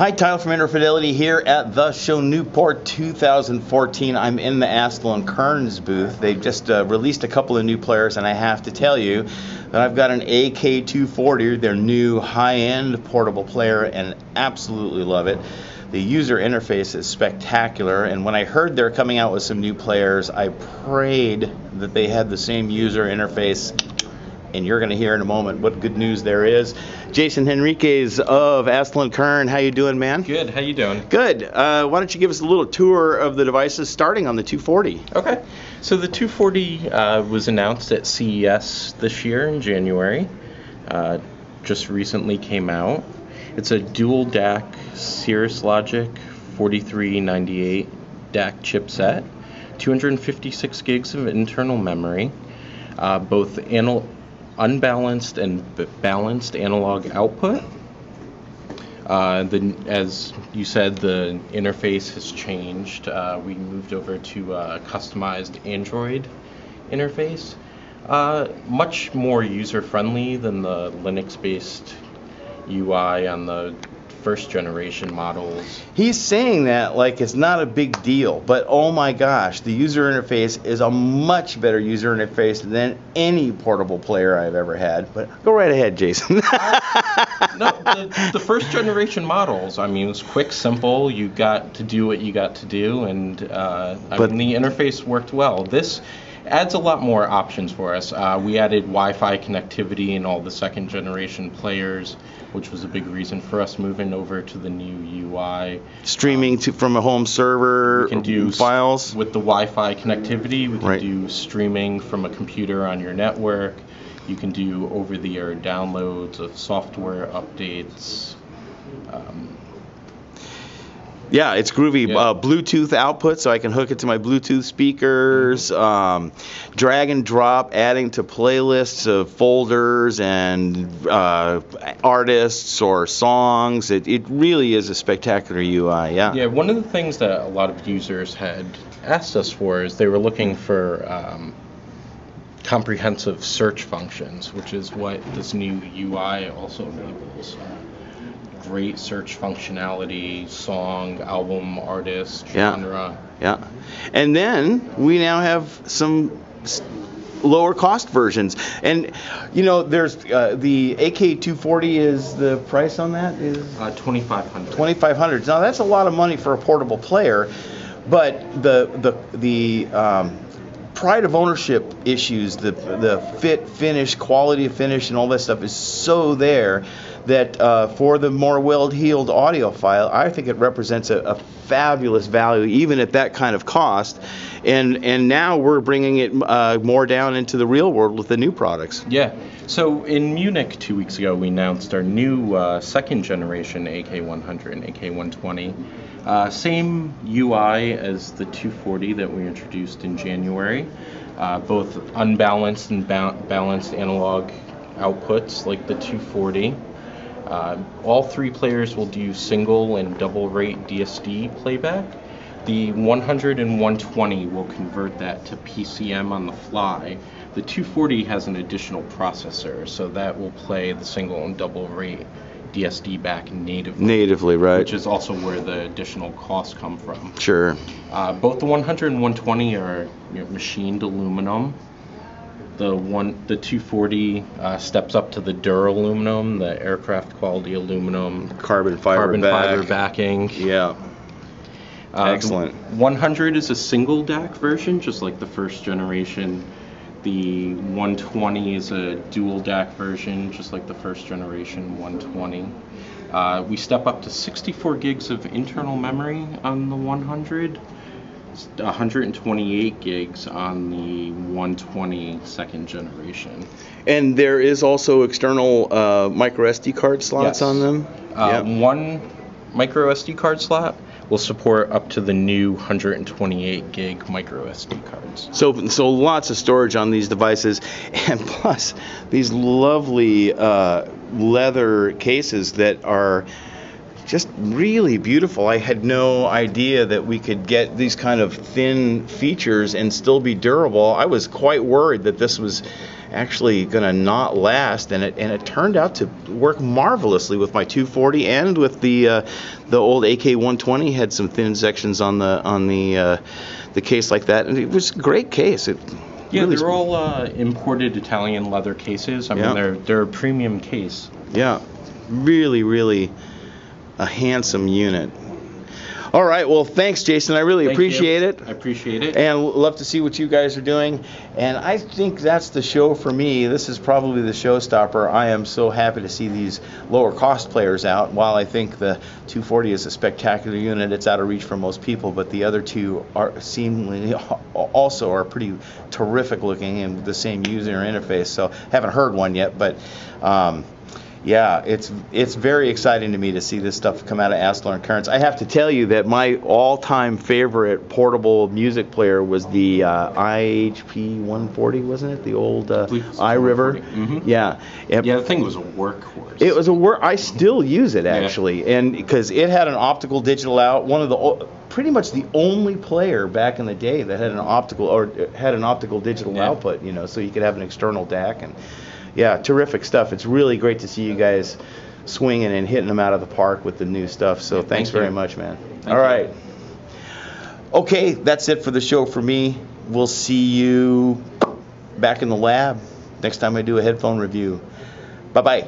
Hi, Tyler from Interfidelity here at the show Newport 2014. I'm in the Astell and Kern's booth. They just released a couple of new players, and I have to tell you that I've got an AK240, their new high-end portable player, and absolutely love it. The user interface is spectacular, and when I heard they're coming out with some new players, I prayed that they had the same user interface. And you're going to hear in a moment what good news there is. Jason Henriquez of Astell and Kern, how you doing, man? Good. How you doing? Good. Why don't you give us a little tour of the devices, starting on the 240? Okay. So the 240 was announced at CES this year in January. Just recently came out. It's a dual DAC Cirrus Logic 4398 DAC chipset, 256 gigs of internal memory, both unbalanced and balanced analog output. As you said, the interface has changed. We moved over to a customized Android interface. Much more user-friendly than the Linux-based UI on the first generation models. He's saying that like it's not a big deal, but oh my gosh, the user interface is a much better user interface than any portable player I've ever had. But go right ahead, Jason. No, the first generation models, I mean, it was quick, simple. You got to do what you got to do, and I mean, the interface worked well. This adds a lot more options for us. We added Wi-Fi connectivity in all the second generation players, which was a big reason for us moving over to the new UI. Streaming from a home server, we can do files? With the Wi-Fi connectivity, we can Right. do streaming from a computer on your network. You can do over-the-air downloads of software updates. Yeah, it's groovy. Yeah. Bluetooth output, so I can hook it to my Bluetooth speakers. Drag and drop, adding to playlists of folders and artists or songs. It really is a spectacular UI. Yeah. Yeah, one of the things that a lot of users had asked us for is they were looking for comprehensive search functions, which is what this new UI also enables. Great search functionality, song, album, artist, genre. Yeah. And then we now have some lower cost versions. And you know, there's the AK240 is the price on that is $2,500. $2,500. Now that's a lot of money for a portable player, but the pride of ownership issues, the fit, finish, quality of finish, and all that stuff is so there that for the more well-heeled audiophile, I think it represents a fabulous value, even at that kind of cost. And now we're bringing it more down into the real world with the new products. Yeah. So in Munich 2 weeks ago, we announced our new second generation AK100 and AK120. Same UI as the 240 that we introduced in January. Both unbalanced and balanced analog outputs like the 240. All three players will do single and double rate DSD playback. The 100 and 120 will convert that to PCM on the fly. The 240 has an additional processor, so that will play the single and double rate DSD back natively. Natively, right. Which is also where the additional costs come from. Sure. Both the 100 and 120 are machined aluminum. The 240 steps up to the duraluminum, the aircraft quality aluminum, Carbon fiber backing. Yeah. Excellent. The 100 is a single DAC version, just like the first generation. The 120 is a dual DAC version, just like the first generation 120. We step up to 64 gigs of internal memory on the 100. 128 gigs on the 120 second generation. And there is also external micro SD card slots on them? One micro SD card slot will support up to the new 128 gig micro SD cards. So lots of storage on these devices, and plus these lovely leather cases that are just really beautiful. I had no idea that we could get these kind of thin features and still be durable. I was quite worried that this was actually going to not last, and it turned out to work marvelously with my 240 and with the old AK-120. Had some thin sections on the case like that, and it was a great case. Yeah, they're all imported Italian leather cases. I mean, they're a premium case. Yeah, really, really a handsome unit. All right, well, thanks, Jason. I really appreciate it. I appreciate it. And love to see what you guys are doing. And I think that's the show for me. This is probably the showstopper. I am so happy to see these lower cost players out. While I think the 240 is a spectacular unit, it's out of reach for most people, but the other two are seemingly also are pretty terrific looking and the same user interface. So haven't heard one yet, but yeah, it's very exciting to me to see this stuff come out of Astell and Kern. I have to tell you that my all-time favorite portable music player was the IHP 140, wasn't it? The old iRiver. Mm-hmm. Yeah. Yeah, the thing was a workhorse. It was I still use it actually, and because it had an optical digital out. One of the pretty much the only player back in the day that had an optical digital output. You know, so you could have an external DAC and. Yeah, terrific stuff. It's really great to see you guys swinging and hitting them out of the park with the new stuff. So thanks very much, man. All right. Okay, that's it for the show for me. We'll see you back in the lab next time I do a headphone review. Bye-bye.